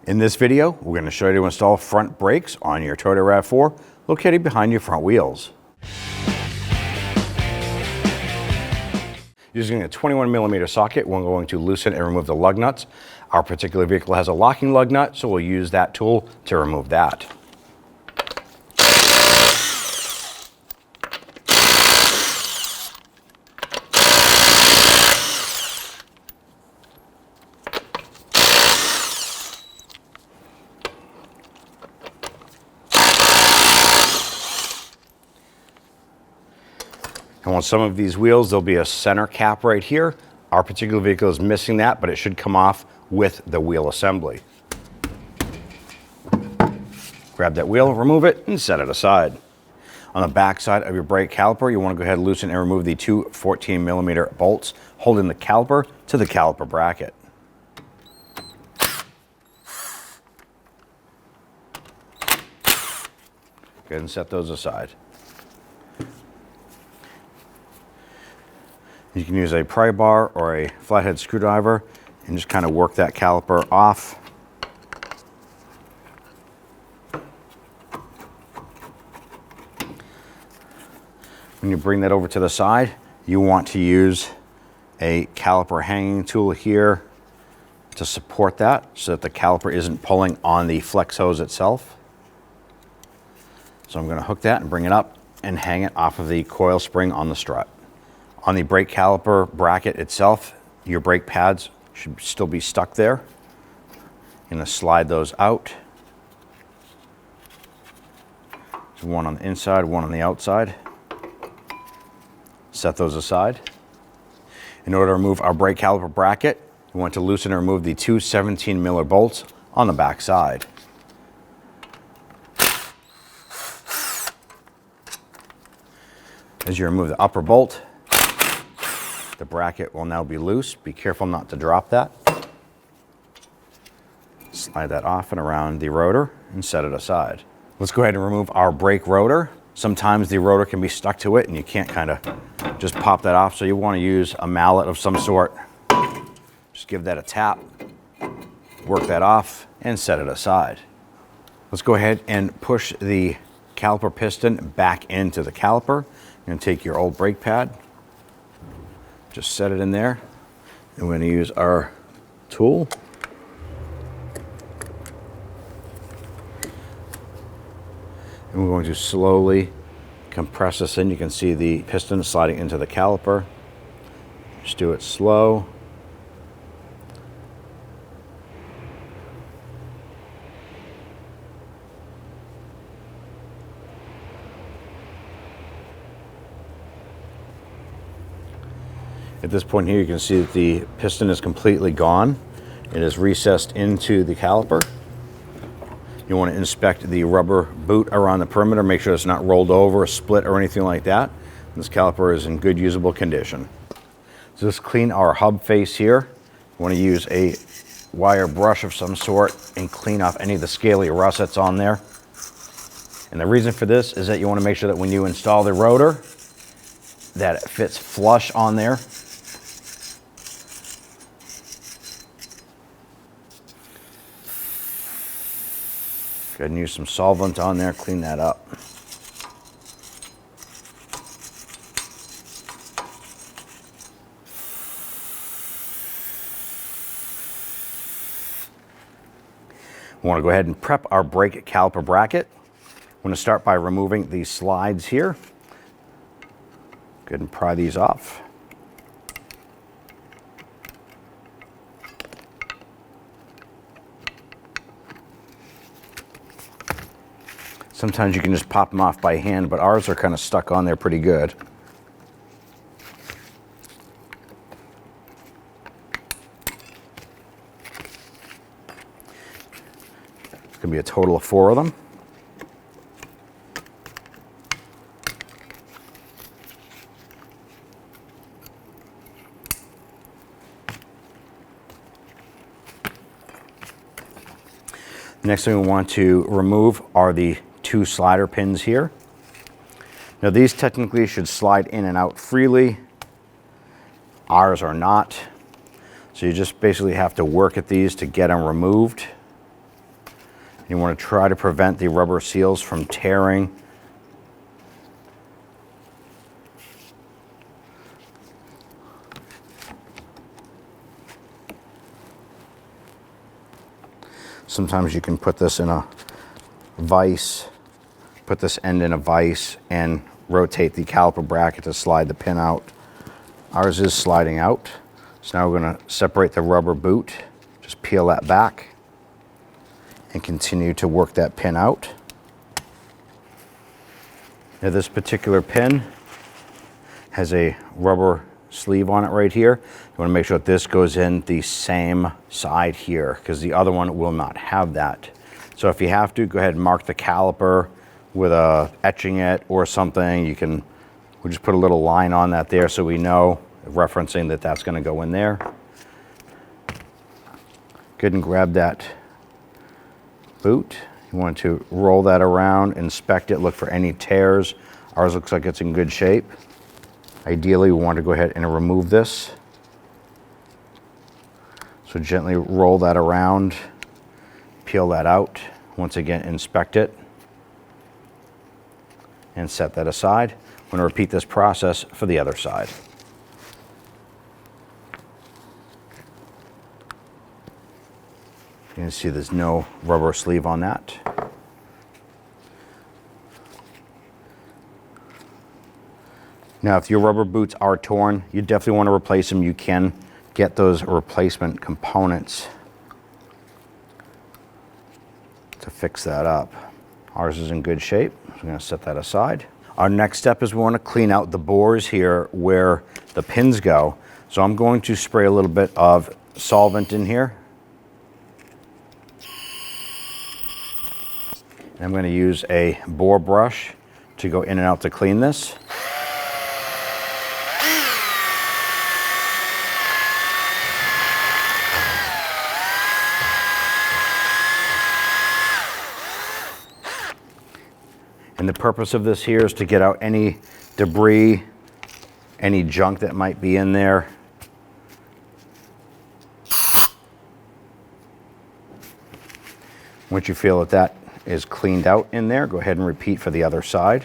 In this video, we're going to show you to install front brakes on your Toyota RAV4 located behind your front wheels. Using a 21mm socket, we're going to loosen and remove the lug nuts. Our particular vehicle has a locking lug nut, so we'll use that tool to remove that. And on some of these wheels, there'll be a center cap right here. Our particular vehicle is missing that, but it should come off with the wheel assembly. Grab that wheel, remove it, and set it aside. On the back side of your brake caliper, you want to go ahead and loosen and remove the two 14mm bolts holding the caliper to the caliper bracket. Go ahead and set those aside. You can use a pry bar or a flathead screwdriver and just kind of work that caliper off. When you bring that over to the side, you want to use a caliper hanging tool here to support that so that the caliper isn't pulling on the flex hose itself. So I'm going to hook that and bring it up and hang it off of the coil spring on the strut. On the brake caliper bracket itself, your brake pads should still be stuck there. You're going to slide those out. So one on the inside, one on the outside. Set those aside. In order to remove our brake caliper bracket, we want to loosen and remove the two 17mm bolts on the back side. As you remove the upper bolt, the bracket will now be loose. Be careful not to drop that. Slide that off and around the rotor and set it aside. Let's go ahead and remove our brake rotor. Sometimes the rotor can be stuck to it and you can't kind of just pop that off, so you want to use a mallet of some sort. Just give that a tap, work that off, and set it aside. Let's go ahead and push the caliper piston back into the caliper. You're going to take your old brake pad, just set it in there, and we're going to use our tool. And we're going to slowly compress this in. You can see the piston sliding into the caliper. Just do it slow. At this point here, you can see that the piston is completely gone. It is recessed into the caliper. You want to inspect the rubber boot around the perimeter, make sure it's not rolled over, split, or anything like that. This caliper is in good usable condition. So let's clean our hub face here. You want to use a wire brush of some sort and clean off any of the scaly rust that's on there. And the reason for this is that you want to make sure that when you install the rotor, that it fits flush on there. Go ahead and use some solvent on there, clean that up. We want to go ahead and prep our brake caliper bracket. I'm going to start by removing these slides here. Go ahead and pry these off. Sometimes you can just pop them off by hand, but ours are kind of stuck on there pretty good. It's going to be a total of 4 of them. The next thing we want to remove are the 2 slider pins here. Now these technically should slide in and out freely. Ours are not. So you just basically have to work at these to get them removed. You want to try to prevent the rubber seals from tearing. Sometimes you can put this in a vise, put this end in a vise and rotate the caliper bracket to slide the pin out. Ours is sliding out. So now we're going to separate the rubber boot, just peel that back and continue to work that pin out. Now this particular pin has a rubber sleeve on it right here. You want to make sure that this goes in the same side here because the other one will not have that. So if you have to, go ahead and mark the caliper with etching it or something. We'll just put a little line on that there so we know, referencing that that's going to go in there. Go ahead and grab that boot. You want to roll that around, inspect it, look for any tears. Ours looks like it's in good shape. Ideally, we want to go ahead and remove this. So gently roll that around, peel that out. Once again, inspect it and set that aside. I'm going to repeat this process for the other side. You can see there's no rubber sleeve on that. Now, if your rubber boots are torn, you definitely want to replace them. You can get those replacement components to fix that up. Ours is in good shape, so I'm going to set that aside. Our next step is we want to clean out the bores here where the pins go. So I'm going to spray a little bit of solvent in here. And I'm going to use a bore brush to go in and out to clean this. And the purpose of this here is to get out any debris, any junk that might be in there. Once you feel that that is cleaned out in there, go ahead and repeat for the other side.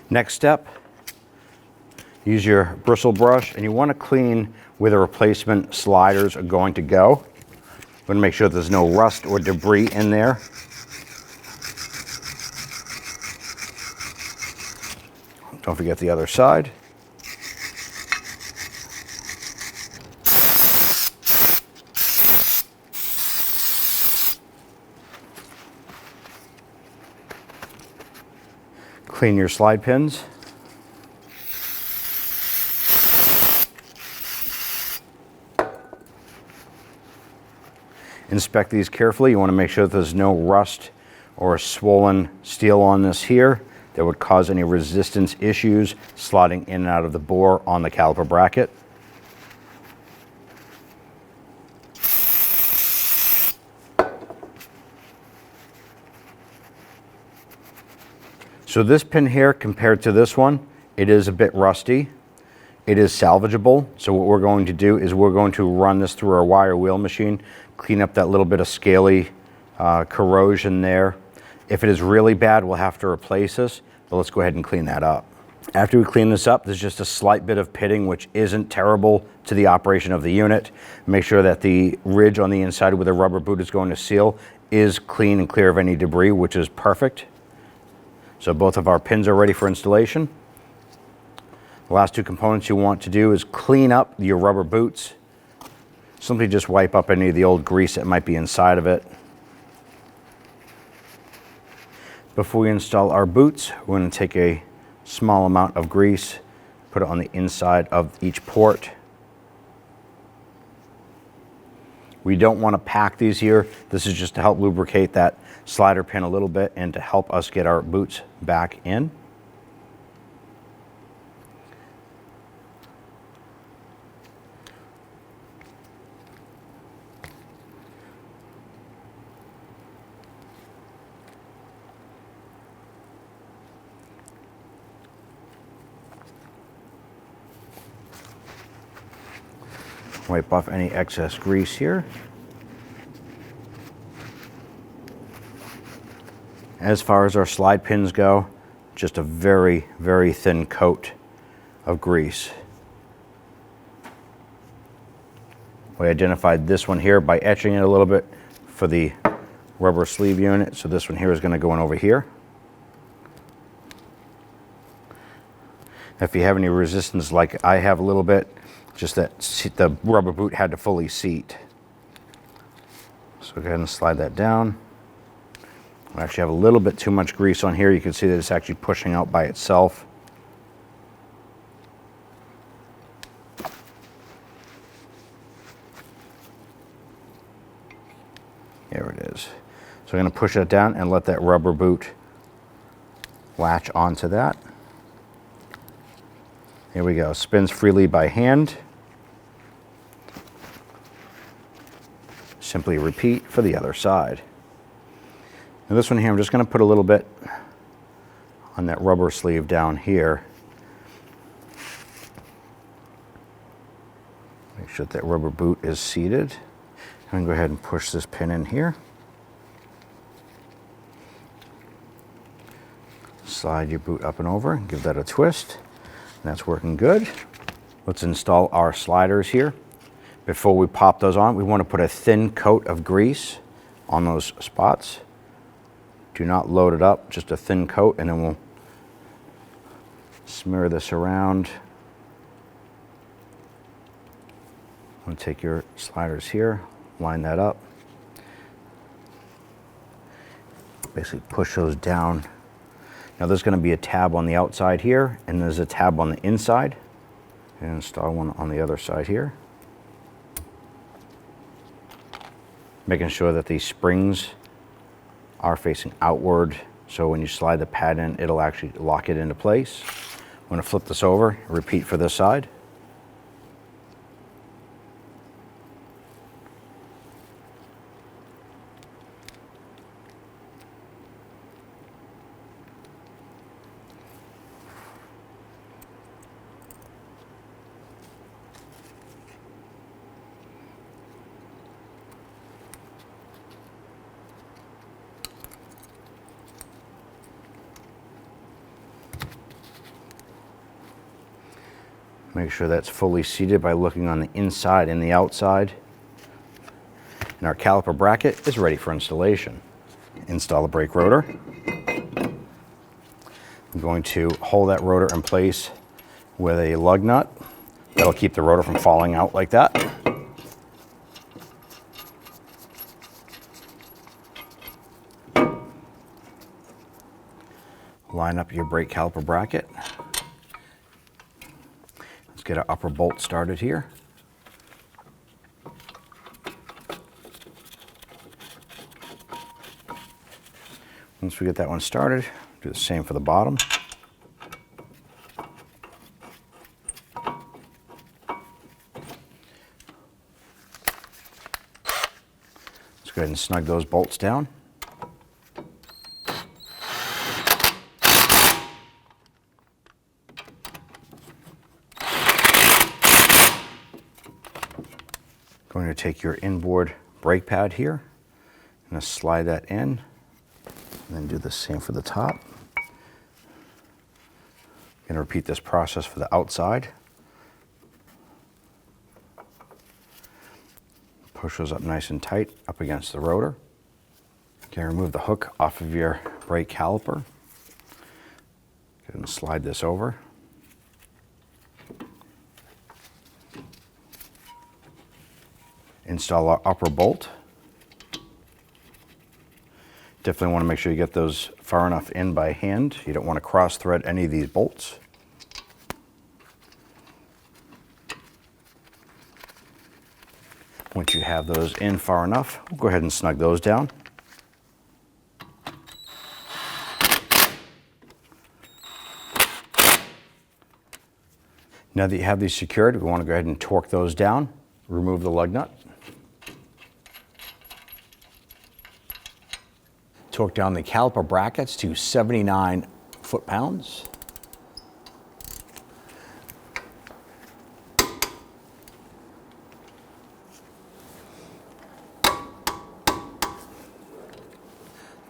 Next step, use your bristle brush, and you want to clean where the replacement sliders are going to go. You want to make sure there's no rust or debris in there. Don't forget the other side. Clean your slide pins. Inspect these carefully. You want to make sure that there's no rust or swollen steel on this here that would cause any resistance issues sliding in and out of the bore on the caliper bracket. So this pin here, compared to this one, it is a bit rusty. It is salvageable. So what we're going to do is we're going to run this through our wire wheel machine, clean up that little bit of scaly corrosion there. If it is really bad, we'll have to replace this, but let's go ahead and clean that up. After we clean this up, there's just a slight bit of pitting, which isn't terrible to the operation of the unit. Make sure that the ridge on the inside where the rubber boot is going to seal is clean and clear of any debris, which is perfect. So both of our pins are ready for installation. The last two components you want to do is clean up your rubber boots. Simply just wipe up any of the old grease that might be inside of it. Before we install our boots, we're going to take a small amount of grease, put it on the inside of each port. We don't want to pack these here. This is just to help lubricate that slider pin a little bit and to help us get our boots back in. Wipe off any excess grease here. As far as our slide pins go, just a very, very thin coat of grease. We identified this one here by etching it a little bit for the rubber sleeve unit. So this one here is going to go in over here. If you have any resistance like I have a little bit, just that the rubber boot had to fully seat. So go ahead and slide that down. I actually have a little bit too much grease on here. You can see that it's actually pushing out by itself. There it is. So I'm going to push that down and let that rubber boot latch onto that. Here we go. Spins freely by hand. Simply repeat for the other side. Now this one here, I'm just going to put a little bit on that rubber sleeve down here. Make sure that rubber boot is seated. And go ahead and push this pin in here. Slide your boot up and over, give that a twist. And that's working good. Let's install our sliders here. Before we pop those on, we want to put a thin coat of grease on those spots. Do not load it up, just a thin coat, and then we'll smear this around. I'm going to take your sliders here, line that up. Basically push those down. Now there's going to be a tab on the outside here, and there's a tab on the inside. And install one on the other side here. Making sure that these springs are facing outward, so when you slide the pad in, it'll actually lock it into place. I'm going to flip this over, repeat for this side. Make sure that's fully seated by looking on the inside and the outside. And our caliper bracket is ready for installation. Install the brake rotor. I'm going to hold that rotor in place with a lug nut. That'll keep the rotor from falling out like that. Line up your brake caliper bracket. Let's get our upper bolt started here. Once we get that one started, do the same for the bottom. Let's go ahead and snug those bolts down. Going to take your inboard brake pad here, I'm going to slide that in, and then do the same for the top. Going to repeat this process for the outside. Push those up nice and tight up against the rotor. Okay, remove the hook off of your brake caliper. Go ahead and slide this over. Install our upper bolt. Definitely want to make sure you get those far enough in by hand. You don't want to cross thread any of these bolts. Once you have those in far enough, we'll go ahead and snug those down. Now that you have these secured, we want to go ahead and torque those down. Remove the lug nut. Torque down the caliper brackets to 79 foot-pounds.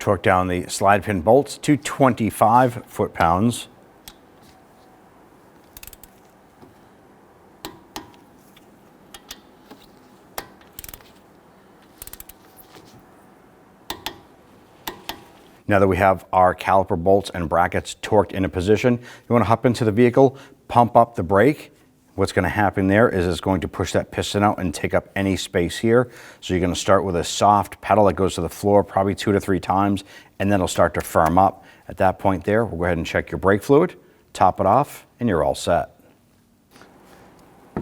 Torque down the slide pin bolts to 25 foot-pounds. Now that we have our caliper bolts and brackets torqued into position, you want to hop into the vehicle, pump up the brake. What's going to happen there is it's going to push that piston out and take up any space here. So you're going to start with a soft pedal that goes to the floor probably 2 to 3 times, and then it'll start to firm up. At that point there, we'll go ahead and check your brake fluid, top it off, and you're all set.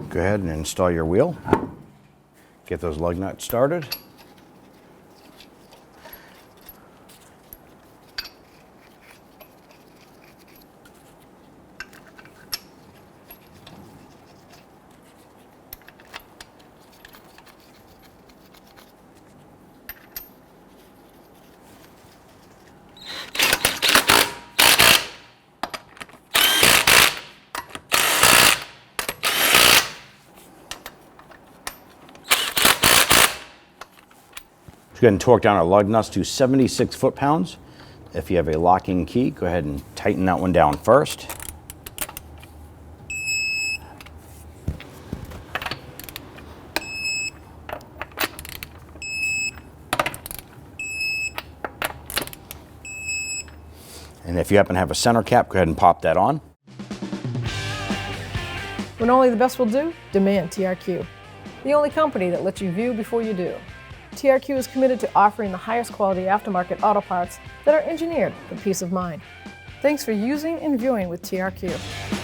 Go ahead and install your wheel. Get those lug nuts started. Go ahead and torque down our lug nuts to 76 foot-pounds. If you have a locking key, go ahead and tighten that one down first. And if you happen to have a center cap, go ahead and pop that on. When only the best will do, demand TRQ. The only company that lets you view before you do. TRQ is committed to offering the highest quality aftermarket auto parts that are engineered for peace of mind. Thanks for using and viewing with TRQ.